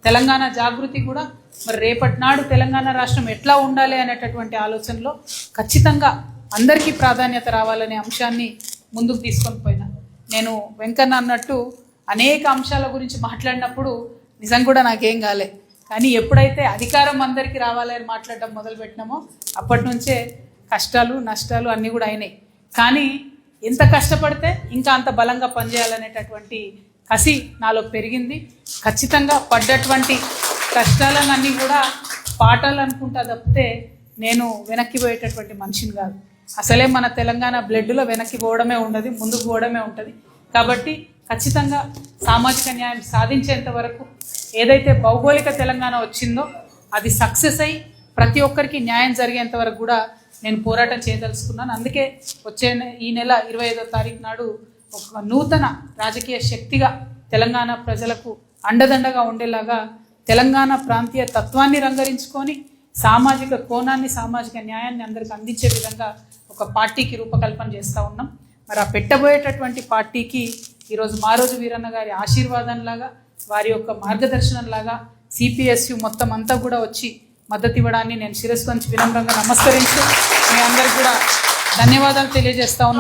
తెలంగాణ జాగృతి కూడా మరి రేపటి నాడు తెలంగాణ రాష్ట్రం ఎట్లా ఉండాలి అనేటటువంటి ఆలోచనలో ఖచ్చితంగా అందరికీ ప్రాధాన్యత రావాలనే అంశాన్ని ముందుకు తీసుకొని పోయినా. నేను వెంకన్న అన్నట్టు అనేక అంశాల గురించి మాట్లాడినప్పుడు నిజం కూడా నాకేం కాలే, కానీ ఎప్పుడైతే అధికారం అందరికీ రావాలి అని మాట్లాడడం మొదలుపెట్టినామో అప్పటి నుంచే కష్టాలు నష్టాలు అన్నీ కూడా అయినాయి. కానీ ఎంత కష్టపడితే ఇంకా అంత బలంగా పనిచేయాలనేటటువంటి కసి నాలో పెరిగింది. ఖచ్చితంగా పడ్డటువంటి కష్టాలన్నీ కూడా పాఠాలు అనుకుంటా తప్పితే నేను వెనక్కి పోయేటటువంటి మనిషిని కాదు. అసలే మన తెలంగాణ బ్లడ్లో వెనక్కి పోవడమే ఉండదు, ముందుకు పోవడమే ఉంటుంది. కాబట్టి ఖచ్చితంగా సామాజిక న్యాయం సాధించేంత వరకు ఏదైతే భౌగోళిక తెలంగాణ వచ్చిందో అది సక్సెస్ అయ్యి ప్రతి ఒక్కరికి న్యాయం జరిగేంత వరకు కూడా నేను పోరాటం చేయదలుచుకున్నాను. అందుకే వచ్చే ఈ నెల 25వ తారీఖు నాడు ఒక నూతన రాజకీయ శక్తిగా తెలంగాణ ప్రజలకు అండదండగా ఉండేలాగా తెలంగాణ ప్రాంతీయ తత్వాన్ని రంగరించుకొని సామాజిక కోణాన్ని సామాజిక న్యాయాన్ని అందరికి అందించే విధంగా ఒక పార్టీకి రూపకల్పన చేస్తూ ఉన్నాం. మరి ఆ పెట్టబోయేటటువంటి పార్టీకి ఈరోజు మారోజు వీరన్న గారి ఆశీర్వాదంలాగా వారి యొక్క మార్గదర్శనంలాగా సిపిఎస్యు మొత్తం అంతా కూడా వచ్చి మద్దతు ఇవ్వడాన్ని నేను శిరస్సు వంచి వినమ్రంగా నమస్కరించి మీ అందరికి కూడా ధన్యవాదాలు తెలియజేస్తా ఉన్నా.